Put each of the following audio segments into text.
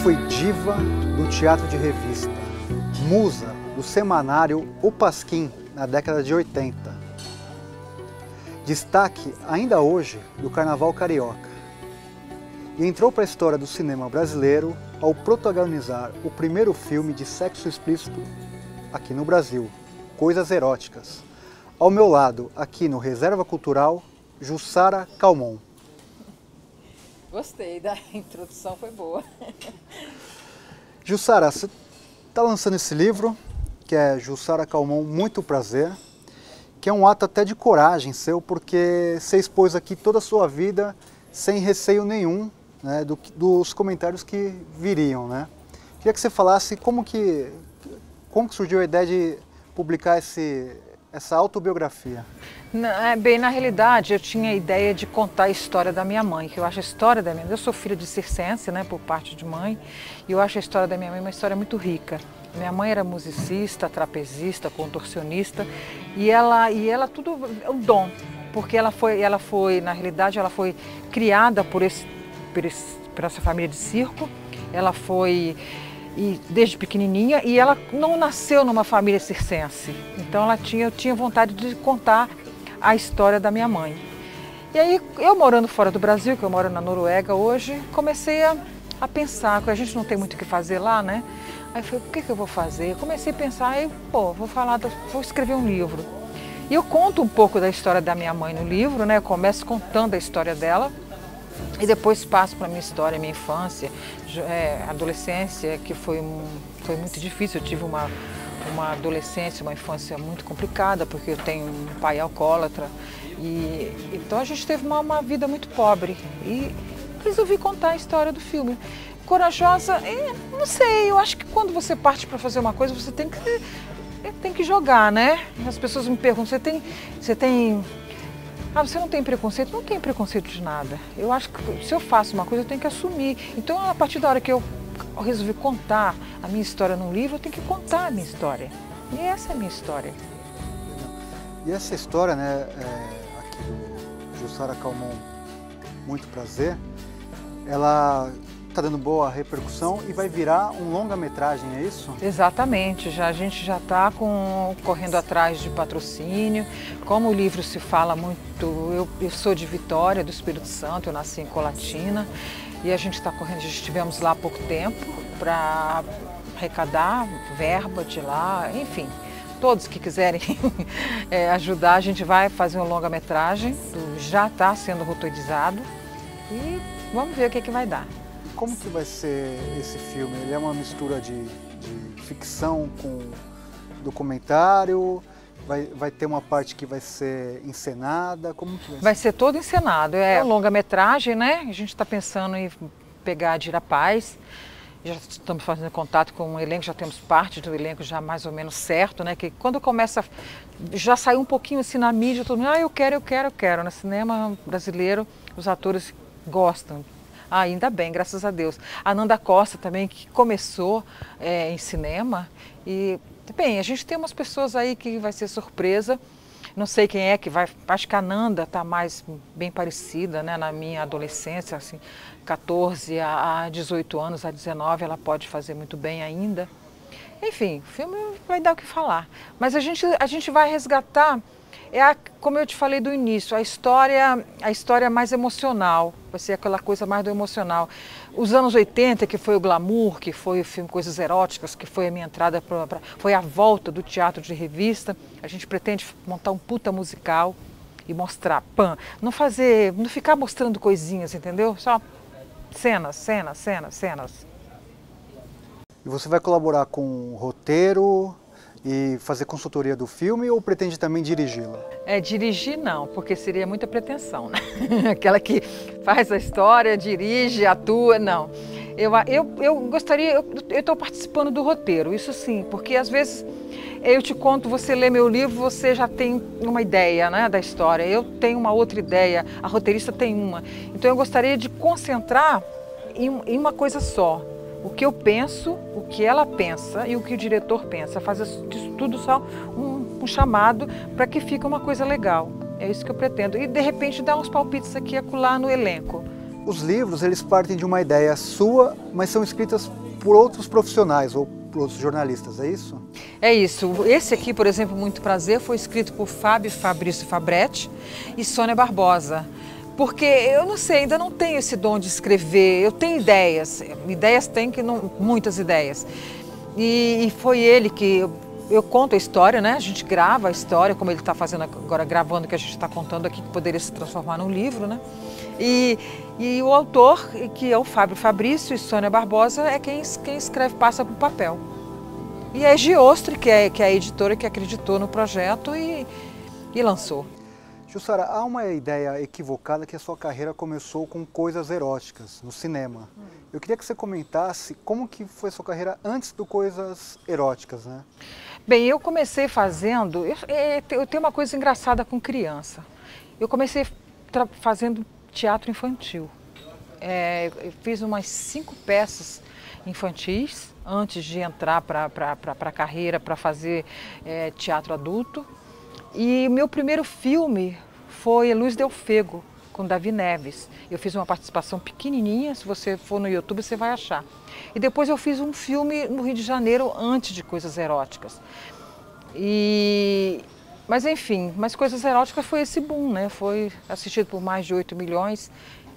foi diva do teatro de revista, musa do semanário O Pasquim na década de 80. Destaque ainda hoje do Carnaval Carioca. E entrou para a história do cinema brasileiro ao protagonizar o primeiro filme de sexo explícito aqui no Brasil, Coisas Eróticas. Ao meu lado, aqui no Reserva Cultural, Jussara Calmon. Gostei da introdução, foi boa. Jussara, você está lançando esse livro, que é Jussara Calmon, Muito Prazer, que é um ato até de coragem seu, porque você expôs aqui toda a sua vida sem receio nenhum, né, dos comentários que viriam, né? Queria que você falasse como que surgiu a ideia de publicar essa autobiografia. Bem, na realidade, eu tinha a ideia de contar a história da minha mãe, que eu acho a história da minha mãe. Eu sou filha de circense, né, por parte de mãe, e eu acho a história da minha mãe uma história muito rica. Minha mãe era musicista, trapezista, contorcionista, e ela tudo é um dom, porque ela foi, na realidade, ela foi criada por essa família de circo. Ela foi desde pequenininha, e ela não nasceu numa família circense. Então eu tinha vontade de contar a história da minha mãe. E aí, eu morando fora do Brasil, que eu moro na Noruega hoje, comecei a pensar, que a gente não tem muito o que fazer lá, né? Aí eu falei, o que eu vou fazer? Eu comecei a pensar, aí, vou escrever um livro. E eu conto um pouco da história da minha mãe no livro, né? Eu começo contando a história dela, e depois passo para a minha história, minha infância, adolescência, que foi muito difícil. Eu tive uma adolescência, uma infância muito complicada, porque eu tenho um pai alcoólatra. Então a gente teve uma vida muito pobre. E resolvi contar a história do filme. Corajosa, não sei, eu acho que quando você parte para fazer uma coisa, você tem que jogar, né? As pessoas me perguntam, você não tem preconceito? Não tem preconceito de nada. Eu acho que se eu faço uma coisa, eu tenho que assumir. Então, a partir da hora que eu resolvi contar a minha história num livro, eu tenho que contar a minha história. E essa é a minha história. E essa história, né, aqui do Jussara Calmon, Muito Prazer, ela está dando boa repercussão e vai virar um longa-metragem, é isso? Exatamente, a gente já está correndo atrás de patrocínio. Como o livro se fala muito, eu sou de Vitória, do Espírito Santo, eu nasci em Colatina, e a gente está correndo, já estivemos lá há pouco tempo para arrecadar verba de lá, enfim. Todos que quiserem ajudar, a gente vai fazer um longa-metragem, já está sendo roteirizado, e vamos ver o que vai dar. Como que vai ser esse filme? Ele é uma mistura de ficção com documentário? Vai ter uma parte que vai ser encenada? Como que vai ser? Vai ser todo encenado. É um longa-metragem, né? A gente está pensando em pegar a Dira Paz. Já estamos fazendo contato com o elenco, já temos parte do elenco já mais ou menos certo, né? Que quando começa, já saiu um pouquinho assim na mídia, todo mundo, eu quero. No cinema brasileiro, os atores gostam. Ainda bem, graças a Deus. A Nanda Costa também, que começou em cinema. E, bem, a gente tem umas pessoas aí que vai ser surpresa. Não sei quem é que vai. Acho que a Nanda está mais bem parecida, né? Na minha adolescência, assim, 14 a 18 anos, a 19, ela pode fazer muito bem ainda. Enfim, o filme vai dar o que falar. Mas a gente vai resgatar, como eu te falei do início, a história mais emocional. Vai ser aquela coisa mais do emocional. Os anos 80, que foi o glamour, que foi o filme Coisas Eróticas, que foi a minha entrada, foi a volta do teatro de revista. A gente pretende montar um puta musical e mostrar, não ficar mostrando coisinhas, entendeu? Só cenas. E você vai colaborar com o roteiro e fazer consultoria do filme, ou pretende também dirigi-lo? Dirigir não, porque seria muita pretensão, né? Aquela que faz a história, dirige, atua, não. Eu gostaria, eu estou participando do roteiro, isso sim, porque às vezes eu te conto, você lê meu livro, você já tem uma ideia, né, da história, eu tenho uma outra ideia, a roteirista tem uma. Então eu gostaria de concentrar em uma coisa só. O que eu penso, o que ela pensa e o que o diretor pensa. Fazer disso tudo só um chamado para que fique uma coisa legal. É isso que eu pretendo. E de repente dar uns palpites aqui e acolá no elenco. Os livros, eles partem de uma ideia sua, mas são escritas por outros profissionais ou por outros jornalistas, é isso? É isso. Esse aqui, por exemplo, Muito Prazer, foi escrito por Fabrício Fabretti e Sônia Barbosa. Porque eu não sei, ainda não tenho esse dom de escrever, eu tenho ideias tem que não, muitas ideias. E foi ele que eu conto a história, né? A gente grava a história, como ele está fazendo agora, gravando o que a gente está contando aqui, que poderia se transformar num livro, né? E o autor, que é o Fabrício e Sônia Barbosa, é quem escreve, passa para o papel. E é Giostre, que é a editora que acreditou no projeto e lançou. Jussara, há uma ideia equivocada que a sua carreira começou com coisas eróticas no cinema. Eu queria que você comentasse como que foi a sua carreira antes do coisas eróticas, né? Bem, eu comecei fazendo... Eu tenho uma coisa engraçada com criança. Eu comecei fazendo teatro infantil. Eu fiz umas 5 peças infantis antes de entrar para a carreira, para fazer teatro adulto. E meu primeiro filme foi Luz del Fego, com Davi Neves. Eu fiz uma participação pequenininha, se você for no YouTube você vai achar. E depois eu fiz um filme no Rio de Janeiro antes de Coisas Eróticas. Mas enfim, Coisas Eróticas foi esse boom, né? Foi assistido por mais de 8 milhões.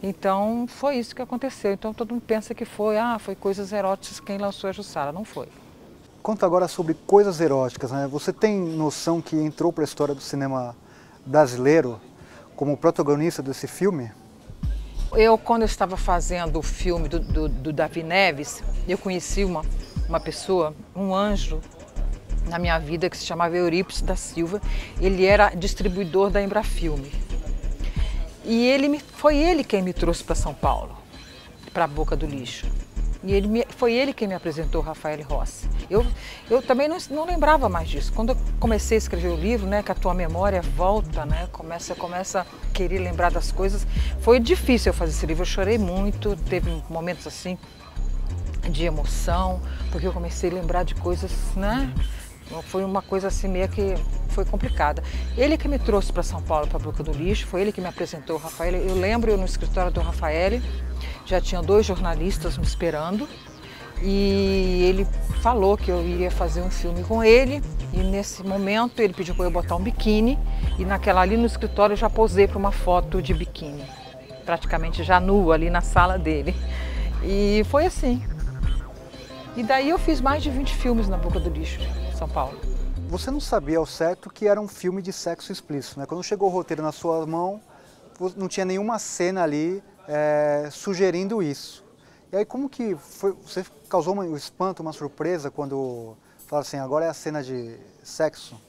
Então foi isso que aconteceu. Então todo mundo pensa que foi Coisas Eróticas quem lançou a Jussara. Não foi. Conta agora sobre Coisas Eróticas, né? Você tem noção que entrou para a história do cinema brasileiro como protagonista desse filme? Quando eu estava fazendo o filme do Davi Neves, eu conheci uma pessoa, um anjo na minha vida, que se chamava Eurípides da Silva. Ele era distribuidor da Embrafilme. E foi ele quem me trouxe para São Paulo, para a Boca do Lixo. E foi ele quem me apresentou o Rafael Rossi. Eu também não lembrava mais disso. Quando eu comecei a escrever o livro, né, que a tua memória volta, né, começa a querer lembrar das coisas, foi difícil eu fazer esse livro. Eu chorei muito, teve momentos assim de emoção, porque eu comecei a lembrar de coisas, né? Foi uma coisa assim meio que foi complicada. Ele que me trouxe para São Paulo, para a Boca do Lixo, foi ele que me apresentou o Rafael. Eu lembro, no escritório do Rafael, já tinha 2 jornalistas me esperando e ele falou que eu iria fazer um filme com ele, e nesse momento ele pediu para eu botar um biquíni, e ali no escritório eu já posei para uma foto de biquíni, praticamente já nua ali na sala dele. E foi assim. E daí eu fiz mais de 20 filmes na Boca do Lixo, São Paulo. Você não sabia ao certo que era um filme de sexo explícito, né? Quando chegou o roteiro na sua mão, não tinha nenhuma cena ali sugerindo isso. E aí como que foi? Você causou um espanto, uma surpresa quando falaram assim, agora é a cena de sexo?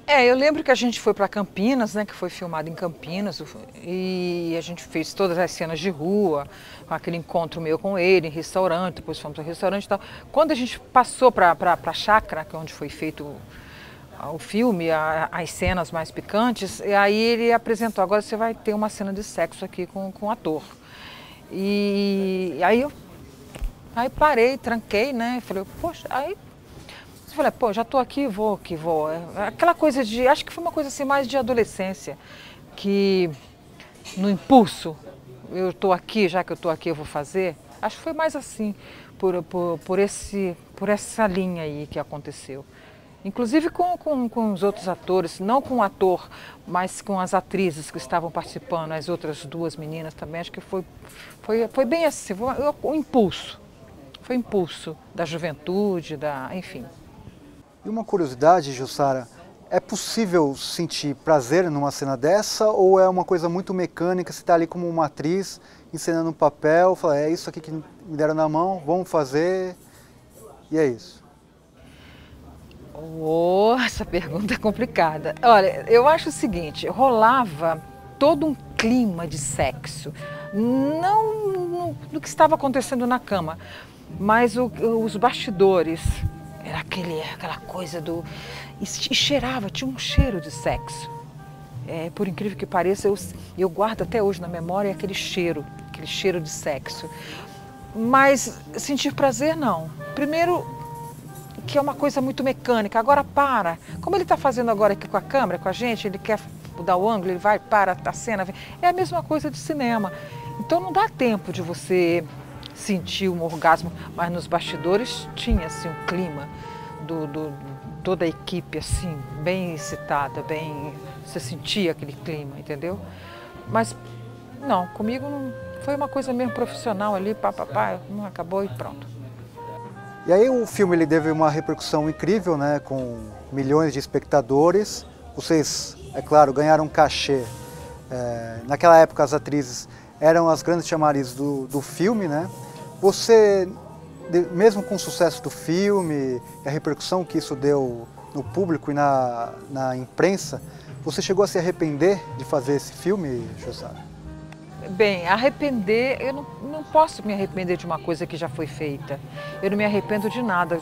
Eu lembro que a gente foi para Campinas, né, que foi filmado em Campinas, e a gente fez todas as cenas de rua, com aquele encontro meu com ele, em restaurante, depois fomos ao restaurante e tal. Quando a gente passou para a chácara, que é onde foi feito o filme, as cenas mais picantes, e aí ele apresentou, agora você vai ter uma cena de sexo aqui com o ator. E aí parei, tranquei, né, falei, poxa, aí... Eu falei, pô, já tô aqui, vou que vou. Aquela coisa acho que foi uma coisa assim mais de adolescência, que no impulso, eu tô aqui, já que eu tô aqui eu vou fazer. Acho que foi mais assim, por essa linha aí que aconteceu. Inclusive com os outros atores, não com o ator, mas com as atrizes que estavam participando, as outras 2 meninas também. Acho que foi bem assim, o impulso. Foi impulso da juventude, enfim. E uma curiosidade, Jussara, é possível sentir prazer numa cena dessa ou é uma coisa muito mecânica, você está ali como uma atriz, encenando um papel, fala, é isso aqui que me deram na mão, vamos fazer, e é isso? Essa pergunta é complicada. Olha, eu acho o seguinte, rolava todo um clima de sexo, não no que estava acontecendo na cama, mas os bastidores. Era aquela coisa e cheirava, tinha um cheiro de sexo. Por incrível que pareça, eu guardo até hoje na memória aquele cheiro de sexo. Mas sentir prazer, não. Primeiro, que é uma coisa muito mecânica. Agora para. Como ele está fazendo agora aqui com a câmera, com a gente, ele quer mudar o ângulo, ele vai, para a cena. É a mesma coisa de cinema. Então não dá tempo de você sentir um orgasmo, mas nos bastidores tinha assim um clima toda a equipe assim, bem excitada, bem, você sentia aquele clima, entendeu? Mas não, comigo não, foi uma coisa mesmo profissional ali, não acabou e pronto. E aí o filme ele teve uma repercussão incrível, né, com milhões de espectadores. Vocês, é claro, ganharam um cachê. Naquela época as atrizes eram as grandes chamarizes do filme, né? Você, mesmo com o sucesso do filme, a repercussão que isso deu no público e na imprensa, você chegou a se arrepender de fazer esse filme, Jussara? Bem, arrepender, eu não posso me arrepender de uma coisa que já foi feita. Eu não me arrependo de nada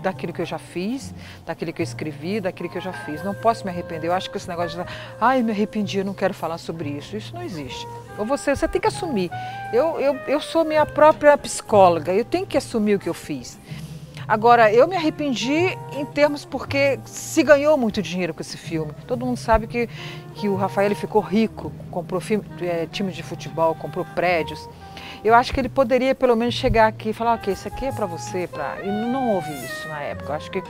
daquilo que eu já fiz, daquilo que eu escrevi, daquilo que eu já fiz. Não posso me arrepender. Eu acho que esse negócio de eu me arrependi, eu não quero falar sobre isso. Isso não existe. Ou você tem que assumir. Eu sou minha própria psicóloga, eu tenho que assumir o que eu fiz. Agora, eu me arrependi em termos porque se ganhou muito dinheiro com esse filme. Todo mundo sabe que o Rafael ficou rico, comprou times de futebol, comprou prédios. Eu acho que ele poderia pelo menos chegar aqui e falar, ok, isso aqui é para você. E não houve isso na época. Eu acho que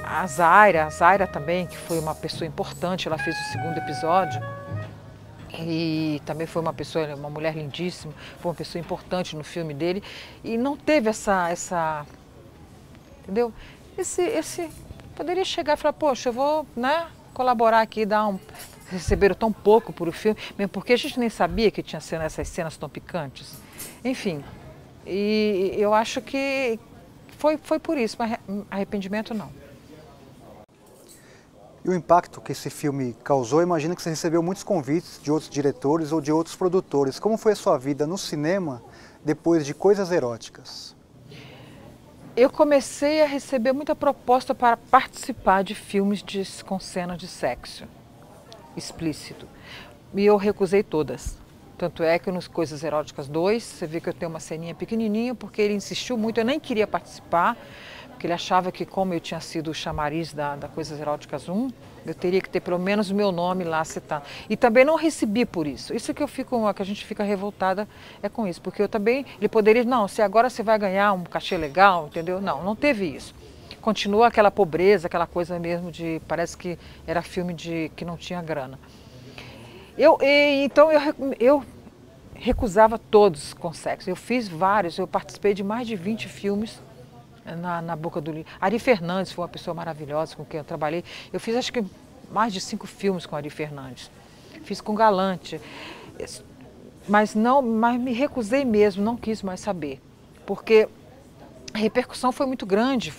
a Zaira também, que foi uma pessoa importante, ela fez o segundo episódio. E também foi uma mulher lindíssima, foi uma pessoa importante no filme dele. E não teve essa entendeu? Poderia chegar e falar, poxa, eu vou, né, colaborar aqui, receberam tão pouco por o filme, mesmo porque a gente nem sabia que tinha essas cenas tão picantes. Enfim, e eu acho que foi por isso, mas arrependimento não. E o impacto que esse filme causou, imagino que você recebeu muitos convites de outros diretores ou de outros produtores. Como foi a sua vida no cinema depois de Coisas Eróticas? Eu comecei a receber muita proposta para participar de filmes com cenas de sexo explícito. E eu recusei todas. Tanto é que nos Coisas Eróticas 2, você vê que eu tenho uma ceninha pequenininha, porque ele insistiu muito, eu nem queria participar, porque ele achava que como eu tinha sido o chamariz da Coisas Eróticas 1, eu teria que ter pelo menos o meu nome lá citado. E também não recebi por isso. Isso que a gente fica revoltada é com isso, porque eu também, ele poderia, não, se agora você vai ganhar um cachê legal, entendeu? Não teve isso. Continua aquela pobreza, aquela coisa mesmo de, parece que era filme que não tinha grana. Então eu recusava todos com sexo. Eu fiz vários, eu participei de mais de 20 filmes na boca do livro. Ari Fernandes foi uma pessoa maravilhosa com quem eu trabalhei. Eu fiz acho que mais de 5 filmes com Ari Fernandes. Fiz com Galante. Mas me recusei mesmo, não quis mais saber. Porque a repercussão foi muito grande.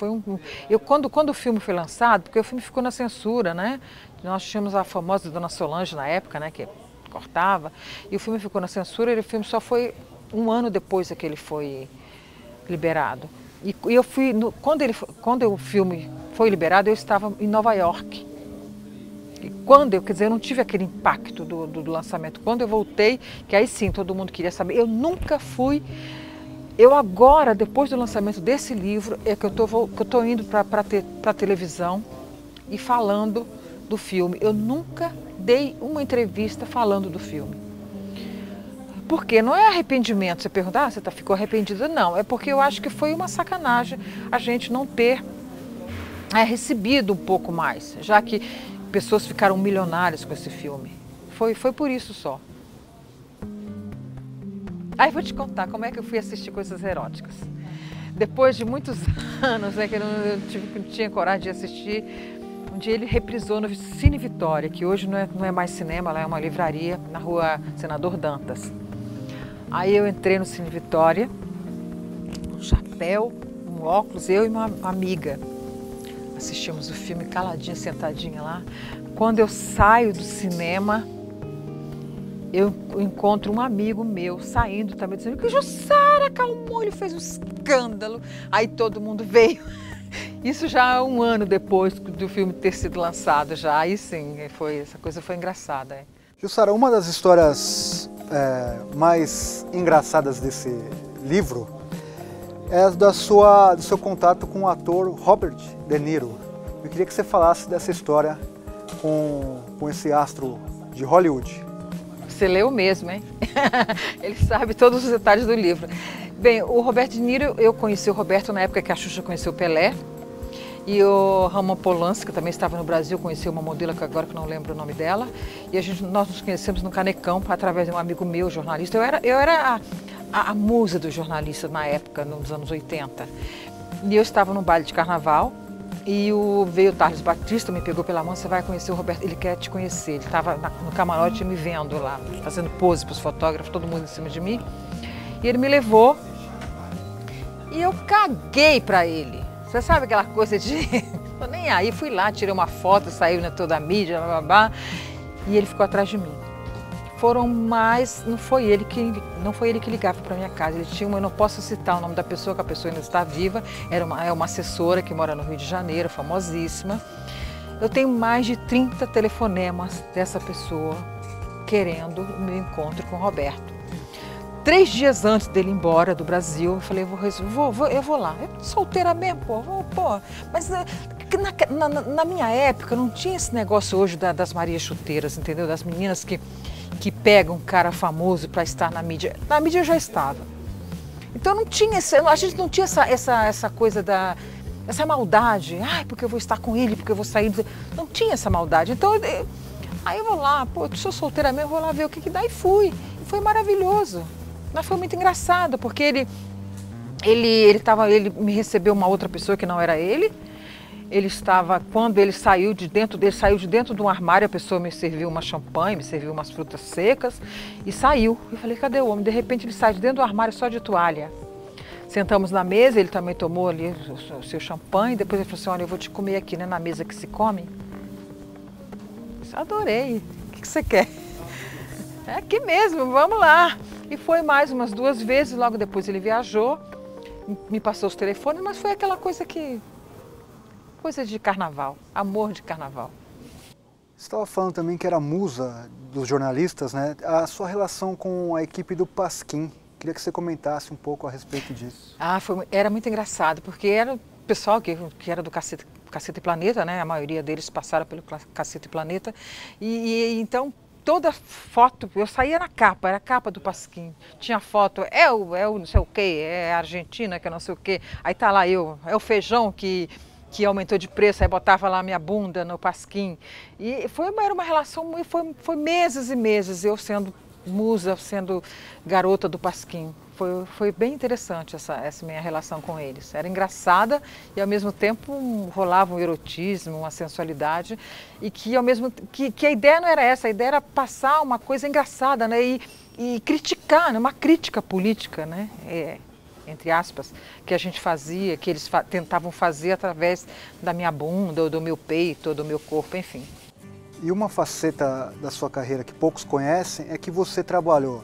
Quando o filme foi lançado, porque o filme ficou na censura, né? Nós tínhamos a famosa Dona Solange na época, né? Que cortava. E o filme ficou na censura e o filme só foi um ano depois que ele foi liberado. E eu fui, quando o filme foi liberado, eu estava em Nova York. E eu não tive aquele impacto do lançamento. Quando eu voltei, que aí sim, todo mundo queria saber, eu nunca fui. Eu agora, depois do lançamento desse livro, é que eu estou indo para a televisão e falando do filme. Eu nunca dei uma entrevista falando do filme. Porque não é arrependimento, você pergunta, você ficou arrependida? Não, é porque eu acho que foi uma sacanagem a gente não ter recebido um pouco mais, já que pessoas ficaram milionárias com esse filme. Foi por isso só. Aí vou te contar como é que eu fui assistir Coisas Eróticas. Depois de muitos anos, que eu não tinha coragem de assistir, um dia ele reprisou no Cine Vitória, que hoje não é mais cinema, lá é uma livraria na rua Senador Dantas. Aí eu entrei no Cine Vitória, um chapéu, um óculos, eu e uma amiga. Assistimos o filme caladinha, sentadinha lá. Quando eu saio do cinema, eu encontro um amigo meu saindo também, dizendo que Jussara acalmou, ele fez um escândalo. Aí todo mundo veio. Isso já 1 ano depois do filme ter sido lançado, já. Aí sim, essa coisa foi engraçada. Jussara, uma das histórias mais engraçadas desse livro é do seu contato com o ator Robert De Niro. Eu queria que você falasse dessa história com esse astro de Hollywood. Você leu mesmo, hein? Ele sabe todos os detalhes do livro. Bem, o Roberto De Niro, eu conheci o Roberto na época que a Xuxa conheceu o Pelé. E o Roman Polanski, que também estava no Brasil, conheceu uma modelo que agora que não lembro o nome dela. E nós nos conhecemos no Canecão, através de um amigo meu, jornalista. Eu era a musa dos jornalistas na época, nos anos 80. E eu estava no baile de carnaval. E veio o Thales Batista, me pegou pela mão, você vai conhecer o Roberto, ele quer te conhecer. Ele estava no camarote me vendo lá, fazendo pose para os fotógrafos, todo mundo em cima de mim. E ele me levou e eu caguei para ele. Você sabe aquela coisa de... Tô nem aí, fui lá, tirei uma foto, saiu na toda a mídia, blá, blá, blá, e ele ficou atrás de mim. Foram mais, não foi ele que ligava para minha casa. Ele tinha eu não posso citar o nome da pessoa, que a pessoa ainda está viva. É uma assessora que mora no Rio de Janeiro, famosíssima. Eu tenho mais de 30 telefonemas dessa pessoa querendo o meu encontro com o Roberto. 3 dias antes dele ir embora do Brasil, eu falei, eu vou lá. Eu solteira mesmo, pô. Mas na minha época não tinha esse negócio hoje das Marias Chuteiras, entendeu? Das meninas que pega um cara famoso para estar na mídia. Na mídia eu já estava. Então não tinha a gente não tinha essa coisa essa maldade. Ai, porque eu vou estar com ele, porque eu vou sair. Não tinha essa maldade. Então, aí eu vou lá, pô, eu sou solteira mesmo, vou lá ver o que dá e fui. E foi maravilhoso. Mas foi muito engraçado, porque ele me recebeu uma outra pessoa que não era ele. Ele estava, quando ele saiu de dentro de um armário, a pessoa me serviu uma champanhe, me serviu umas frutas secas e saiu. Eu falei, cadê o homem? De repente ele sai de dentro do armário só de toalha. Sentamos na mesa, ele também tomou ali o seu champanhe, depois ele falou assim, olha, eu vou te comer aqui, né, na mesa que se come. Eu adorei, o que você quer? É aqui mesmo, vamos lá. E foi mais umas 2 vezes, logo depois ele viajou, me passou os telefones, mas foi aquela coisa de carnaval, amor de carnaval. Você estava falando também que era musa dos jornalistas, né? A sua relação com a equipe do Pasquim. Queria que você comentasse um pouco a respeito disso. Era muito engraçado, porque era o pessoal que era do Cacete e Planeta, né? A maioria deles passaram pelo Cacete e Planeta. E então, toda foto, eu saía na capa, era a capa do Pasquim. Tinha foto, é o não sei o quê, é a Argentina, que é não sei o quê. Aí tá lá eu, é o feijão que aumentou de preço, aí botava lá minha bunda no Pasquim. E era uma relação, foi meses e meses eu sendo musa, sendo garota do Pasquim. Foi bem interessante essa minha relação com eles. Era engraçada e ao mesmo tempo rolava um erotismo, uma sensualidade e que a ideia não era essa, a ideia era passar uma coisa engraçada, né? E criticar, né? Uma crítica política, né? Entre aspas, que a gente fazia, que eles tentavam fazer através da minha bunda, ou do meu peito, ou do meu corpo, enfim. E uma faceta da sua carreira que poucos conhecem é que você trabalhou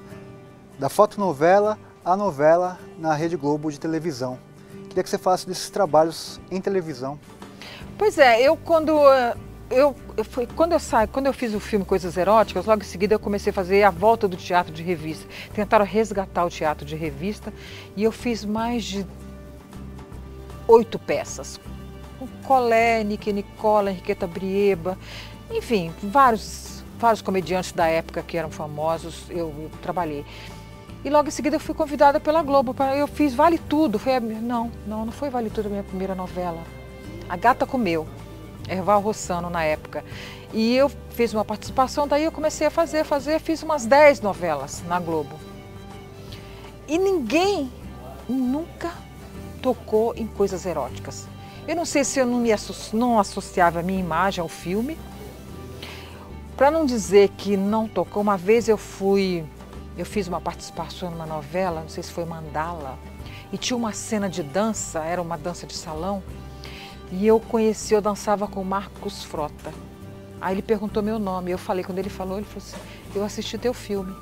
da fotonovela à novela na Rede Globo de televisão. Queria que você falasse desses trabalhos em televisão. Pois é, quando eu fiz o filme Coisas Eróticas, logo em seguida eu comecei a fazer a volta do teatro de revista. Tentaram resgatar o teatro de revista e eu fiz mais de 8 peças. Com Colé, Nique Nicola, Henriqueta Brieba, enfim, vários comediantes da época que eram famosos, eu trabalhei. E logo em seguida eu fui convidada pela Globo, eu fiz Vale Tudo. Não foi Vale Tudo a minha primeira novela. A Gata Comeu. Erval Rossano na época. E eu fiz uma participação, daí eu comecei a fazer, fiz umas 10 novelas na Globo. E ninguém nunca tocou em coisas eróticas. Eu não sei se eu não associava a minha imagem ao filme. Para não dizer que não tocou, uma vez eu fiz uma participação numa novela, não sei se foi Mandala, e tinha uma cena de dança, era uma dança de salão. E eu dançava com o Marcos Frota. Aí ele perguntou meu nome, eu falei, quando ele falou assim, eu assisti teu filme.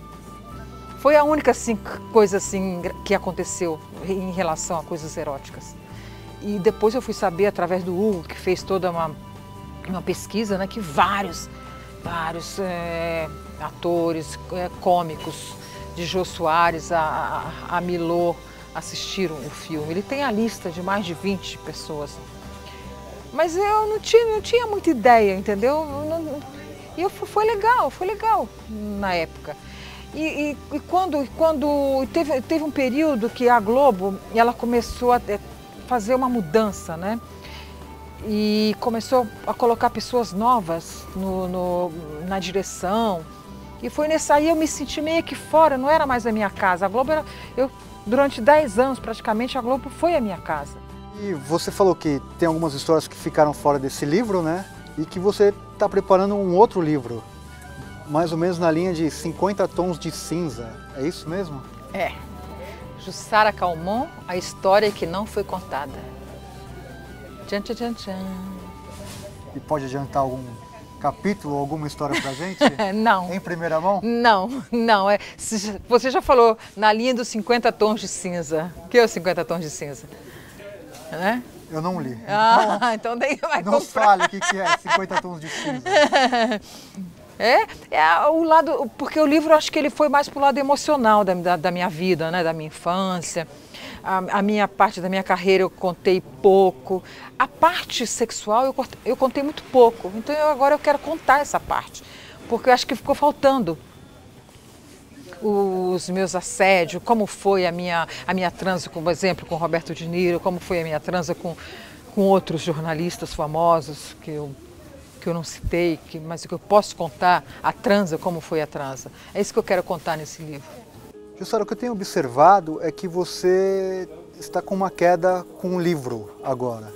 Foi a única coisa que aconteceu em relação a coisas eróticas. E depois eu fui saber, através do Hugo, que fez toda uma pesquisa, né, que vários atores, cômicos, de Jô Soares a Milô, assistiram o filme. Ele tem a lista de mais de 20 pessoas. Mas eu não tinha muita ideia, entendeu? E foi legal na época. E quando teve um período que a Globo, ela começou a fazer uma mudança, né? E começou a colocar pessoas novas na direção. E foi nessa aí eu me senti meio que fora, não era mais a minha casa. A Globo era... durante 10 anos, praticamente, a Globo foi a minha casa. E você falou que tem algumas histórias que ficaram fora desse livro, né? E que você está preparando um outro livro, mais ou menos na linha de 50 tons de cinza. É isso mesmo? É. Jussara Calmon, a história que não foi contada. Tchan, tchan, tchan, tchan. E pode adiantar algum capítulo, alguma história pra gente? Não. Em primeira mão? Não. Você já falou na linha dos 50 tons de cinza. O que é os 50 tons de cinza? Né? Eu não li. Então daí vai não fale o que é 50 tons de cinza. É o lado, porque o livro, acho que ele foi mais pro lado emocional da minha vida, né, da minha infância. A minha parte da minha carreira eu contei pouco. A parte sexual eu contei muito pouco. Então agora eu quero contar essa parte, porque eu acho que ficou faltando. Os meus assédios, como foi a minha transa, por exemplo, com Roberto De Niro, como foi a minha transa com outros jornalistas famosos que eu não citei, mas que eu posso contar a transa, como foi a transa. É isso que eu quero contar nesse livro. Jussara, o que eu tenho observado é que você está com uma queda com um livro agora.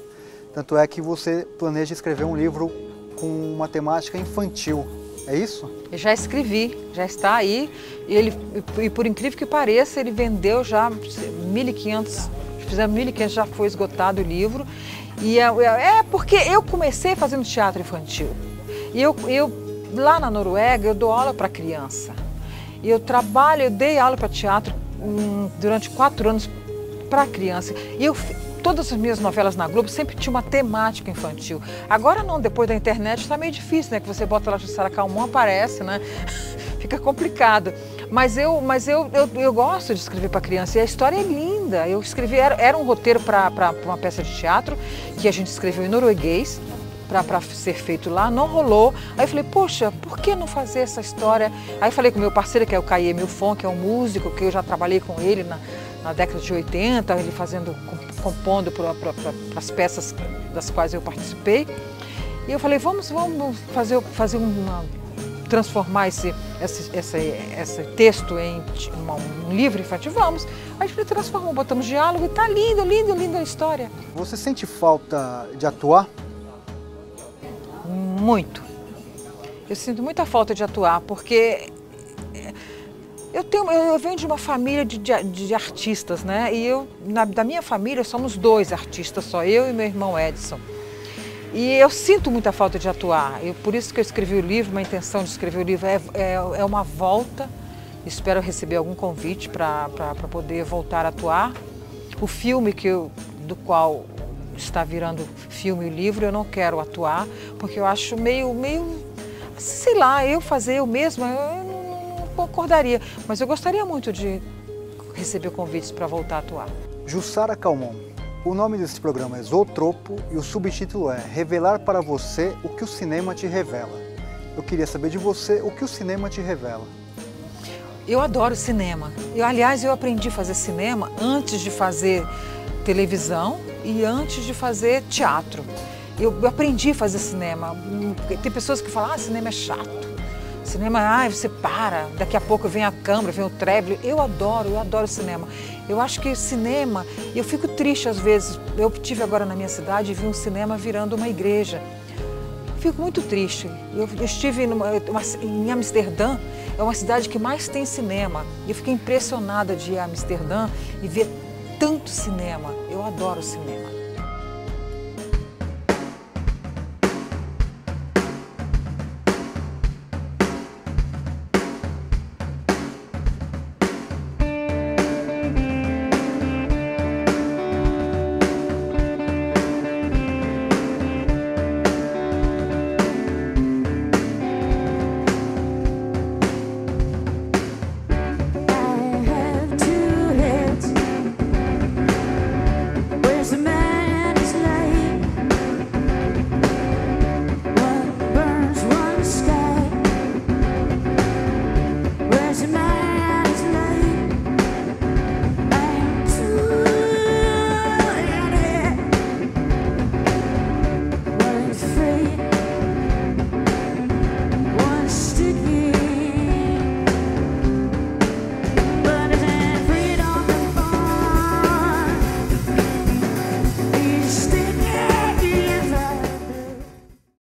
Tanto é que você planeja escrever um livro com uma temática infantil. É isso? Eu já escrevi, já está aí. E por incrível que pareça, ele vendeu já 1.500, fizemos 1.500, já foi esgotado o livro. E porque eu comecei fazendo teatro infantil. E eu lá na Noruega, eu dou aula para criança. E eu dei aula para teatro durante 4 anos para criança. E todas as minhas novelas na Globo sempre tinha uma temática infantil. Agora não, depois da internet está meio difícil, né? Que você bota lá Jussara Calmon, aparece, né? Fica complicado. Mas eu gosto de escrever para criança e a história é linda. Eu escrevi, era um roteiro para uma peça de teatro que a gente escreveu em norueguês para ser feito lá, não rolou. Aí eu falei, poxa, por que não fazer essa história? Aí falei com o meu parceiro, que é o Caie Milfon, que é um músico, que eu já trabalhei com ele na década de 80, ele compondo para as peças das quais eu participei. E eu falei, vamos transformar esse texto em um livro infantil? Vamos. Aí a gente transformou, botamos diálogo e está linda a história. Você sente falta de atuar? Muito. Eu sinto muita falta de atuar, porque eu venho de uma família de artistas, né? E da minha família somos 2 artistas só, eu e meu irmão Edson. E eu sinto muita falta de atuar. Por isso que eu escrevi o livro, uma intenção de escrever o livro é uma volta. Espero receber algum convite para poder voltar a atuar. O filme do qual está virando filme e livro, eu não quero atuar, porque eu acho meio, sei lá, eu mesma, eu não concordaria. Mas eu gostaria muito de receber convites para voltar a atuar. Jussara Calmon. O nome desse programa é Zootropo e o subtítulo é Revelar para você o que o cinema te revela. Eu queria saber de você o que o cinema te revela. Eu adoro cinema. Aliás, eu aprendi a fazer cinema antes de fazer televisão e antes de fazer teatro. Eu aprendi a fazer cinema. Tem pessoas que falam, cinema é chato. Cinema, você para, daqui a pouco vem a câmera, vem o treble. Eu adoro cinema. Eu acho que cinema, eu fico triste às vezes. Eu estive agora na minha cidade e vi um cinema virando uma igreja. Fico muito triste. Eu estive em Amsterdã, é uma cidade que mais tem cinema. Eu fiquei impressionada de ir a Amsterdã e ver tanto cinema. Eu adoro cinema.